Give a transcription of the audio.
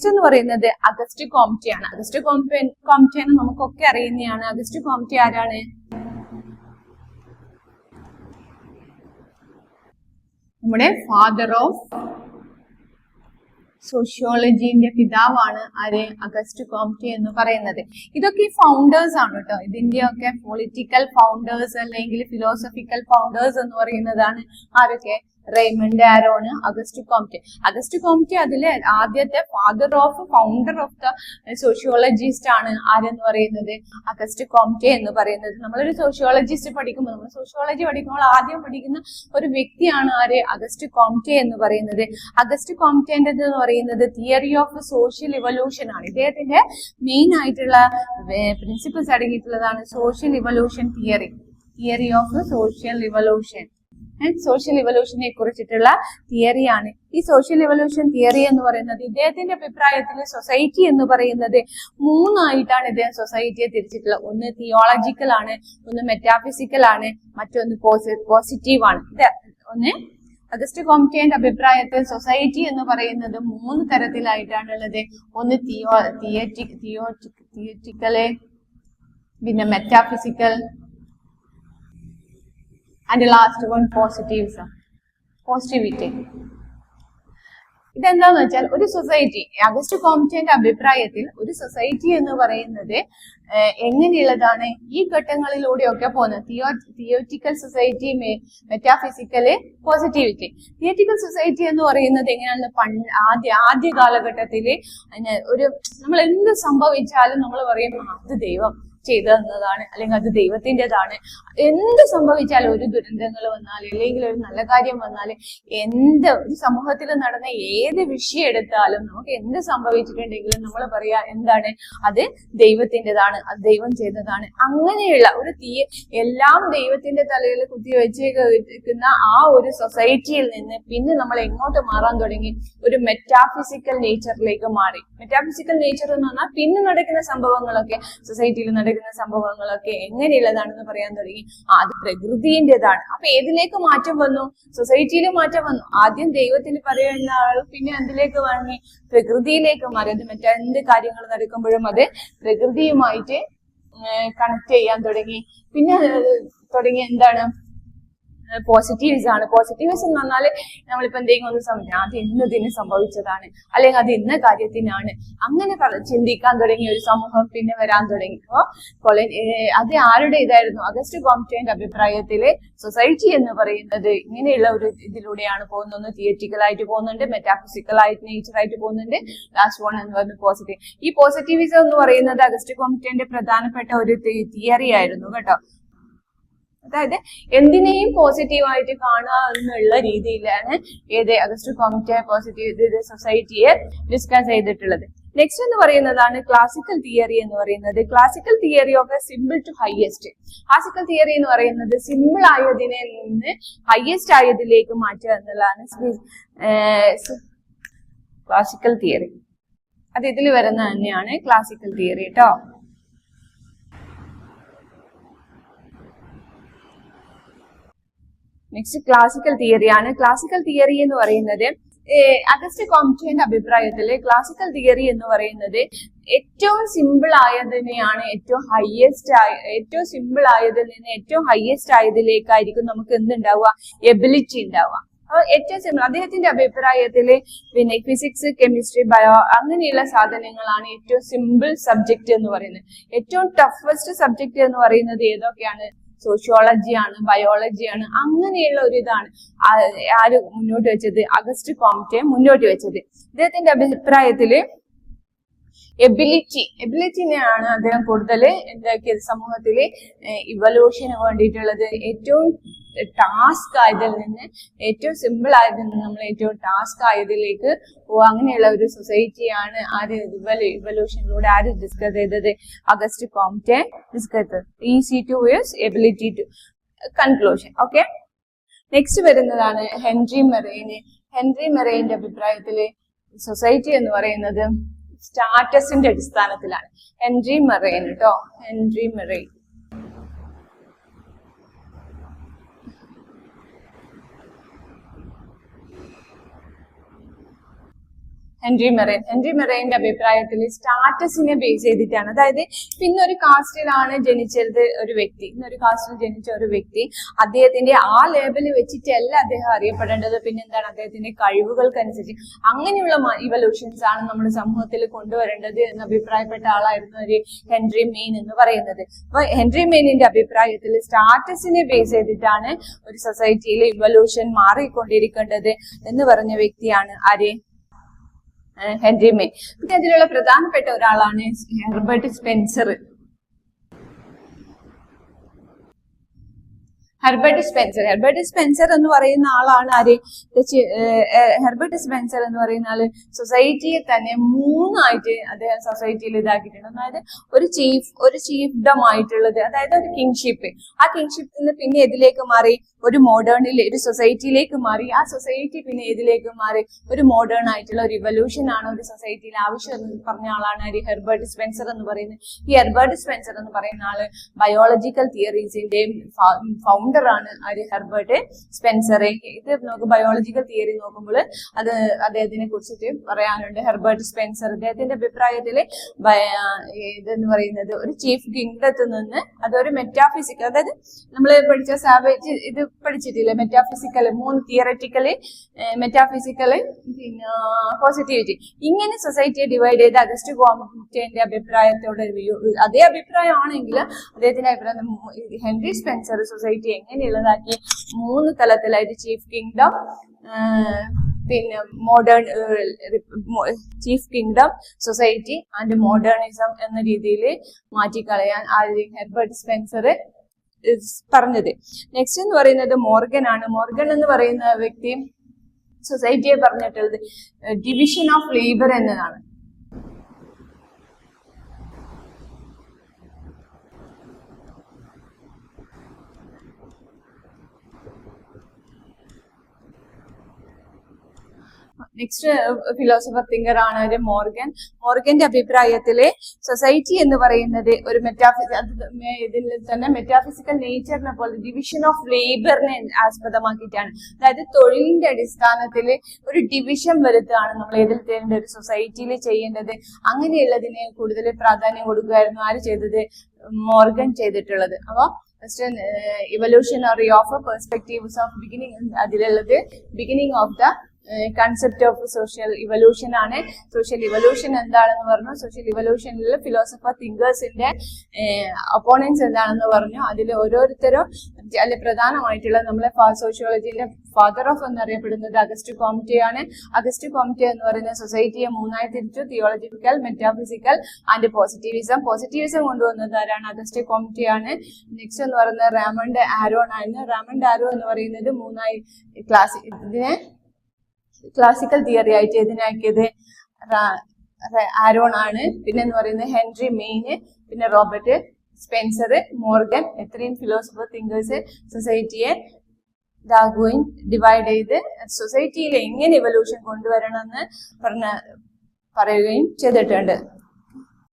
Next എന്ന് പറയുന്നത് Auguste Comte ആണ്. അഗസ്റ്റ് കോംറ്റെ നമുക്കൊക്കെ അറിയുന്നതാണ്. അഗസ്റ്റ് കോംറ്റെ ആരാണ്? നമ്മുടെ ഫാദർ ഓഫ് സോഷ്യോളജിന്റെ പിതാവാണ് ആര്? അഗസ്റ്റ് കോംറ്റെ എന്ന് പറയുന്നത്. ഇതൊക്കെ ഈ ഫൗണ്ടേഴ്സ് ആണ് കേട്ടോ. ഇതിന്റെ ഒക്കെ പൊളിറ്റിക്കൽ ഫൗണ്ടേഴ്സ് അല്ലെങ്കിൽ ഫിലോസഫിക്കൽ ഫൗണ്ടേഴ്സ് എന്ന് പറയുന്നതാണ് ആരൊക്കെ? Raymond Aaron, August Comte. August Comte അതിലെ ആദ്യത്തെ ഫൗണ്ടർ ഓഫ് ദ സോഷ്യോളജിസ്റ്റ് ആണ് ആരെന്ന് പറയുന്നത്? അഗസ്റ്റ് കോംറ്റെ എന്ന് പറയുന്നത്. നമ്മളൊരു സോഷ്യോളജിസ്റ്റ് പഠിക്കുമ്പോൾ, നമ്മൾ സോഷ്യോളജി പഠിക്കുമ്പോൾ ആദ്യം പഠിക്കുന്ന ഒരു വ്യക്തിയാണ് ആര്? അഗസ്റ്റ് കോംറ്റെ എന്ന് പറയുന്നത്. അഗസ്റ്റ് കോംറ്റെ എന്ന് പറയുന്നത് തിയറി ഓഫ് സോഷ്യൽ ഇവല്യൂഷൻ ആണ്. ഇദ്ദേഹത്തിന്റെ മെയിൻ ആയിട്ടുള്ള പ്രിൻസിപ്പിൾസ് അടങ്ങിയിട്ടുള്ളതാണ് social evolution theory of social evolution. Social ഇവല്യൂഷനെ കുറിച്ചിട്ടുള്ള തിയറിയാണ്. ഈ സോഷ്യൽ ഇവല്യൂഷൻ തിയറി എന്ന് പറയുന്നത് ഇദ്ദേഹത്തിന്റെ അഭിപ്രായത്തിൽ സൊസൈറ്റി എന്ന് പറയുന്നത് മൂന്നായിട്ടാണ് ഇദ്ദേഹം സൊസൈറ്റിയെ തിരിച്ചിട്ടുള്ളത്. ഒന്ന് തിയോളജിക്കൽ ആണ്, ഒന്ന് മെറ്റാഫിസിക്കൽ ആണ്, മറ്റൊന്ന് പോസിറ്റീവ് ആണ്. ഒന്ന് അഗസ്റ്റ് കോംറ്റെ അഭിപ്രായത്തിൽ സൊസൈറ്റി എന്ന് പറയുന്നത് മൂന്ന് തരത്തിലായിട്ടാണുള്ളത്. ഒന്ന് തിയോറ്റിക്കല്, പിന്നെ metaphysical, and the last one positivity. ഇതെന്താന്ന് വെച്ചാൽ ഒരു സൊസൈറ്റി, അഗസ്റ്റ് കോംറ്റെ അഭിപ്രായത്തിൽ ഒരു സൊസൈറ്റി എന്ന് പറയുന്നത് എങ്ങനെയുള്ളതാണ്? ഈ ഘട്ടങ്ങളിലൂടെയൊക്കെ പോകുന്നത്. തിയോറ്റിക്കൽ സൊസൈറ്റി, മെറ്റാഫിസിക്കല്, പോസിറ്റിവിറ്റി. തിയോറ്റിക്കൽ സൊസൈറ്റി എന്ന് പറയുന്നത് എങ്ങനെയാണ്? ആദ്യ കാലഘട്ടത്തില് ഒരു നമ്മൾ എന്ത് സംഭവിച്ചാലും നമ്മൾ പറയും അത് ദൈവം ചെയ്തു തന്നതാണ്, അല്ലെങ്കിൽ അത് ദൈവത്തിൻ്റെതാണ്. എന്ത് സംഭവിച്ചാലും, ഒരു ദുരന്തങ്ങൾ വന്നാൽ അല്ലെങ്കിൽ ഒരു നല്ല കാര്യം വന്നാൽ, ഒരു സമൂഹത്തിൽ നടന്ന ഏത് വിഷയം എടുത്താലും നമുക്ക് എന്ത് സംഭവിച്ചിട്ടുണ്ടെങ്കിലും നമ്മൾ പറയാ എന്താണ്? അത് ദൈവത്തിൻ്റെതാണ്, അത് ദൈവം ചെയ്തതാണ്. അങ്ങനെയുള്ള ഒരു എല്ലാം ദൈവത്തിന്റെ തലയിൽ കുത്തിവെച്ചിരിക്കുന്ന ആ ഒരു സൊസൈറ്റിയിൽ നിന്ന് പിന്നെ നമ്മൾ എങ്ങോട്ട് മാറാൻ തുടങ്ങി? ഒരു മെറ്റാഫിസിക്കൽ നേച്ചറിലേക്ക് മാറി. മെറ്റാഫിസിക്കൽ നേച്ചർ എന്ന് പറഞ്ഞാൽ പിന്നെ നടക്കുന്ന സംഭവങ്ങളൊക്കെ, സൊസൈറ്റിയിൽ നടക്കുന്ന സംഭവങ്ങളൊക്കെ എങ്ങനെയുള്ളതാണെന്ന് പറയാൻ തുടങ്ങി. അത് പ്രകൃതിൻ്റെതാണ്. അപ്പൊ ഏതിലേക്ക് മാറ്റം വന്നു? സൊസൈറ്റിയിൽ മാറ്റം വന്നു. ആദ്യം ദൈവത്തിൽ പറയുന്ന ആൾ പിന്നെ എന്തിലേക്ക് വാങ്ങി? പ്രകൃതിയിലേക്ക് മാറി. അത് മറ്റെന്ത് കാര്യങ്ങൾ നടക്കുമ്പോഴും അത് പ്രകൃതിയുമായിട്ട് കണക്ട് ചെയ്യാൻ തുടങ്ങി. പിന്നെ തുടങ്ങി എന്താണ്? പോസിറ്റീവ്സ് ആണ്. പോസിറ്റീവ്സ് എന്ന് പറഞ്ഞാല് നമ്മളിപ്പോ എന്തെങ്കിലും ഒന്ന് സംഭവിച്ചാൽ അത് ഇന്നതിന് സംഭവിച്ചതാണ്, അല്ലെങ്കിൽ അത് ഇന്ന കാര്യത്തിനാണ്, അങ്ങനെ ചിന്തിക്കാൻ തുടങ്ങിയ ഒരു സമൂഹം പിന്നെ വരാൻ തുടങ്ങി. അപ്പോൾ അത് ആരുടെ ഇതായിരുന്നു? അഗസ്റ്റ് കോംറ്റെ അഭിപ്രായത്തില് സൊസൈറ്റി എന്ന് പറയുന്നത് ഇങ്ങനെയുള്ള ഒരു ഇതിലൂടെയാണ് പോകുന്നത്. ഒന്ന് തിയറ്റിക്കലായിട്ട് പോകുന്നുണ്ട്, മെറ്റാഫിസിക്കലായിട്ട് നേച്ചറായിട്ട് പോകുന്നുണ്ട്, ലാസ്റ്റ് വൺ എന്ന് പറയുന്നത് പോസിറ്റീവ്. ഈ പോസിറ്റിവിസം എന്ന് പറയുന്നത് അഗസ്റ്റ് കോംറ്റെ പ്രധാനപ്പെട്ട ഒരു തിയറി ആയിരുന്നു കേട്ടോ. അതായത് എന്തിനേയും പോസിറ്റീവായിട്ട് കാണുക എന്നുള്ള രീതിയിലാണ് അഗസ്റ്റ് കോംറ്റെ പോസിറ്റീവ് സൊസൈറ്റിയെ ഡിസ്കസ് ചെയ്തിട്ടുള്ളത്. നെക്സ്റ്റ് എന്ന് പറയുന്നതാണ് ക്ലാസിക്കൽ തിയറി എന്ന് പറയുന്നത്. Classical theory of a simple to highest. Classical theory എന്ന് പറയുന്നത് സിമ്പിൾ ആയതിനെ നിന്ന് ഹയസ്റ്റ് ആയതിലേക്ക് മാറ്റുക എന്നുള്ളതാണ് ക്ലാസിക്കൽ തിയറി. അത് ഇതിൽ വരുന്ന തന്നെയാണ് ക്ലാസിക്കൽ തിയറി കേട്ടോ. നെക്സ്റ്റ് ക്ലാസിക്കൽ തിയറിയാണ്. ക്ലാസിക്കൽ തിയറി എന്ന് പറയുന്നത് അഗസ്റ്റ് കോംറ്റെ അഭിപ്രായത്തില് ക്ലാസിക്കൽ തിയറി എന്ന് പറയുന്നത് ഏറ്റവും സിമ്പിൾ ആയതിനെയാണ് ഏറ്റവും സിമ്പിൾ ആയതിൽ നിന്ന് ഏറ്റവും ഹയസ്റ്റ് ആയതിലേക്കായിരിക്കും നമുക്ക് എന്തുണ്ടാവുക? എബിലിറ്റി ഉണ്ടാവുക. ഏറ്റവും സിമ്പിൾ അദ്ദേഹത്തിന്റെ അഭിപ്രായത്തില് പിന്നെ ഫിസിക്സ്, കെമിസ്ട്രി, ബയോ അങ്ങനെയുള്ള സാധനങ്ങളാണ് ഏറ്റവും സിമ്പിൾ സബ്ജക്ട് എന്ന് പറയുന്നത്. ഏറ്റവും ടഫസ്റ്റ് സബ്ജക്ട് എന്ന് പറയുന്നത് ഏതൊക്കെയാണ്? സോഷ്യോളജിയാണ്, ബയോളജിയാണ്. അങ്ങനെയുള്ള ഒരു ഇതാണ് ആര് മുന്നോട്ട് വെച്ചത്? അഗസ്റ്റ് കോംറ്റെ മുന്നോട്ട് വെച്ചത്. ഇദ്ദേഹത്തിന്റെ അഭിപ്രായത്തില് എബിലിറ്റിനെയാണ് അദ്ദേഹം കൂടുതൽ എന്താക്കിയത്? സമൂഹത്തില് ഇവല്യൂഷന് വേണ്ടിയിട്ടുള്ളത്. ഏറ്റവും ടാസ്ക് ആയതിൽ നിന്ന് ഏറ്റവും സിമ്പിൾ ആയതിൽ നിന്ന് നമ്മൾ ഏറ്റവും ടാസ്ക് ആയതിലേക്ക് പോവുക. അങ്ങനെയുള്ള ഒരു സൊസൈറ്റിയാണ് ഇവല്യൂഷനിലൂടെ ആര് ഡിസ്കസ് ചെയ്തത്? അഗസ്റ്റ് കോംറ്റെ ഡിസ്കസ് ചെയ്തത്. Easy to use, ability to conclusion. Okay, next വരുന്നതാണ് ഹെൻറി മെറൈന്റെ അഭിപ്രായത്തില് സൊസൈറ്റി എന്ന് പറയുന്നത് സ്റ്റാറ്റസിന്റെ അടിസ്ഥാനത്തിലാണ്. ഹെൻറി മെറൈൻ കേട്ടോ, ഹെൻറി മെറൈൻ. ഹെൻറി മെറൈന്റെ അഭിപ്രായത്തിൽ സ്റ്റാറ്റസിനെ ബേസ് ചെയ്തിട്ടാണ്. അതായത് ഇന്നൊരു കാസ്റ്റിലാണ് ജനിച്ചത് ഒരു വ്യക്തി, ഇന്നൊരു കാസ്റ്റിൽ ജനിച്ച ഒരു വ്യക്തി, അദ്ദേഹത്തിന്റെ ആ ലേബല് വെച്ചിട്ടല്ല അദ്ദേഹം അറിയപ്പെടേണ്ടത്. പിന്നെ എന്താണ്, അദ്ദേഹത്തിന്റെ കഴിവുകൾക്കനുസരിച്ച് അങ്ങനെയുള്ള ഇവല്യൂഷൻസ് ആണ് നമ്മുടെ സമൂഹത്തിൽ കൊണ്ടുവരേണ്ടത് എന്ന് അഭിപ്രായപ്പെട്ട ആളായിരുന്നു ഒരു ഹെൻറി മെയിൻ എന്ന് പറയുന്നത്. അപ്പൊ ഹെൻറി മെയിനിന്റെ അഭിപ്രായത്തിൽ സ്റ്റാറ്റസിനെ ബേസ് ചെയ്തിട്ടാണ് ഒരു സൊസൈറ്റിയിലെ ഇവല്യൂഷൻ മാറിക്കൊണ്ടിരിക്കേണ്ടത് എന്ന് പറഞ്ഞ വ്യക്തിയാണ് ആര്, ഹെൻറി മെയിൻ. പിന്നെ അതിലുള്ള പ്രധാനപ്പെട്ട ഒരാളാണ് ഹെർബർട്ട് സ്പെൻസർ. ഹെർബർട്ട് സ്പെൻസർ എന്ന് പറയുന്ന ആളാണ് ആര്, ഹെർബർട്ട് സ്പെൻസർ എന്ന് പറയുന്ന ആള് സൊസൈറ്റിയെ തന്നെ മൂന്നായിട്ട് അദ്ദേഹം സൊസൈറ്റിയിൽ ഇതാക്കിയിട്ടുണ്ട്. അതായത് ഒരു ചീഫ്ഡം ആയിട്ടുള്ളത്, അതായത് ഒരു കിങ്ഷിപ്പ്, ആ കിങ്ഷിപ്പിൽ നിന്ന് പിന്നെ ഇതിലേക്ക് മാറി ഒരു മോഡേണിൽ ഒരു സൊസൈറ്റിയിലേക്ക് മാറി, ആ സൊസൈറ്റി പിന്നെ ഇതിലേക്ക് മാറി ഒരു മോഡേൺ ആയിട്ടുള്ള ഒരു റിവല്യൂഷൻ ആണ് ഒരു സൊസൈറ്റിയിൽ ആവശ്യം എന്ന് പറഞ്ഞ ആളാണ് ആര്, ഹെർബർട്ട് സ്പെൻസർ എന്ന് പറയുന്നത്. ഈ ഹെർബർട്ട് സ്പെൻസർ എന്ന് പറയുന്ന ആള് ബയോളജിക്കൽ തിയറീസിന്റെയും ഫൗണ്ടർ ആണ് ആര്, ഹെർബർട്ട് സ്പെൻസർ. ഇത് നമുക്ക് ബയോളജിക്കൽ തിയറി നോക്കുമ്പോൾ അത് അദ്ദേഹത്തിനെ കുറിച്ചിട്ട് പറയാനുണ്ട്. ഹെർബർട്ട് സ്പെൻസർ അദ്ദേഹത്തിന്റെ അഭിപ്രായത്തില് ഇതെന്ന് പറയുന്നത് ഒരു ചീഫ് കിങ്ഡത്തിൽ നിന്ന് അതൊരു മെറ്റാഫിസിക്കൽ, അതായത് നമ്മൾ പഠിച്ച സാവേജ് ഇത് പഠിച്ചിട്ടില്ലേ, മെറ്റാഫിസിക്കൽ 3 തിയററ്റിക്കല്, മെറ്റാഫിസിക്കല്, പിന്നെ പോസിറ്റിവിറ്റി, ഇങ്ങനെ സൊസൈറ്റിയെ ഡിവൈഡ് ചെയ്ത് അഗസ്റ്റ് കോംറ്റന്റെ അഭിപ്രായത്തോടെ അതേ അഭിപ്രായമാണെങ്കിൽ അദ്ദേഹത്തിന്റെ അഭിപ്രായം ഹെൻറി സ്പെൻസർ സൊസൈറ്റി എങ്ങനെയുള്ളതാക്കി 3 തലത്തിലായിട്ട് ചീഫ് കിങ്ഡം, പിന്നെ modern chief kingdom, society and modernism എന്ന രീതിയിൽ മാറ്റിക്കളയാൻ ഹെർബർട്ട് സ്പെൻസർ പറഞ്ഞത്. നെക്സ്റ്റ് എന്ന് പറയുന്നത് മോർഗൻ ആണ്. മോർഗൻ എന്ന് പറയുന്ന വ്യക്തി സൊസൈറ്റിയെ പറഞ്ഞിട്ടുള്ളത് ഡിവിഷൻ ഓഫ് ലേബർ എന്നതാണ്. നെക്സ്റ്റ് ഫിലോസഫർ തിങ്കർ ആണ് ഒരു മോർഗന്റെ അഭിപ്രായത്തില് സൊസൈറ്റി എന്ന് പറയുന്നത് ഒരു ഇതിൽ തന്നെ മെറ്റാഫിസിക്കൽ നേച്ചറിനെ പോലെ ഡിവിഷൻ ഓഫ് ലേബറിനെ ആസ്പദമാക്കിയിട്ടാണ്. അതായത് തൊഴിലിന്റെ അടിസ്ഥാനത്തിൽ ഒരു ഡിവിഷൻ വരുത്തുകയാണ് നമ്മൾ ഇതിൽ തേണ്ട ഒരു സൊസൈറ്റിയിൽ ചെയ്യേണ്ടത്. അങ്ങനെയുള്ളതിന് കൂടുതൽ പ്രാധാന്യം കൊടുക്കുകയായിരുന്നു ആര് ചെയ്തത്, മോർഗൻ ചെയ്തിട്ടുള്ളത്. അപ്പൊ evolutionary of perspectives of beginning, അതിലുള്ളത് beginning of the concept of social evolution ആണ്. സോഷ്യൽ ഇവല്യൂഷൻ എന്താണെന്ന് പറഞ്ഞു. സോഷ്യൽ ഇവല്യൂഷനിൽ ഫിലോസഫർ തിങ്കേഴ്സിന്റെ ഒപ്പോണൻസ് എന്താണെന്ന് പറഞ്ഞു. അതിൽ ഓരോരുത്തരും അതിൽ പ്രധാനമായിട്ടുള്ള നമ്മളെ സോഷ്യോളജിയിലെ ഫാദർ ഓഫ് എന്നറിയപ്പെടുന്നത് അഗസ്റ്റ് കോംറ്റെ ആണ്. അഗസ്റ്റ് കോംറ്റെ എന്ന് പറയുന്ന സൊസൈറ്റിയെ 3ആയി തിരിച്ചു, theological, metaphysical and positivism. Positivism കൊണ്ടുവന്നത് ആരാണ്, അഗസ്റ്റ് കോംറ്റെ ആണ്. നെക്സ്റ്റ് എന്ന് പറയുന്നത് റാമണ്ട് ആരോൺ ആണ്. റാമണ്ട് ആരോ എന്ന് പറയുന്നത് 3ആയി ഇതിനെ ക്ലാസിക്കൽ തിയറി ആയിട്ട് ഇതിനാക്കിയത് ആരോൺ ആണ്. പിന്നെ എന്ന് പറയുന്നത് ഹെൻറി മെയിന്, പിന്നെ റോബർട്ട് സ്പെൻസർ, മോർഗൻ, എത്രയും ഫിലോസഫർ തിങ്കേഴ്സ് സൊസൈറ്റിയെ ഡിവൈഡ് ചെയ്ത് സൊസൈറ്റിയിൽ എങ്ങനെ ഇവല്യൂഷൻ കൊണ്ടുവരണം എന്ന് പറയുകയും ചെയ്തിട്ടുണ്ട്.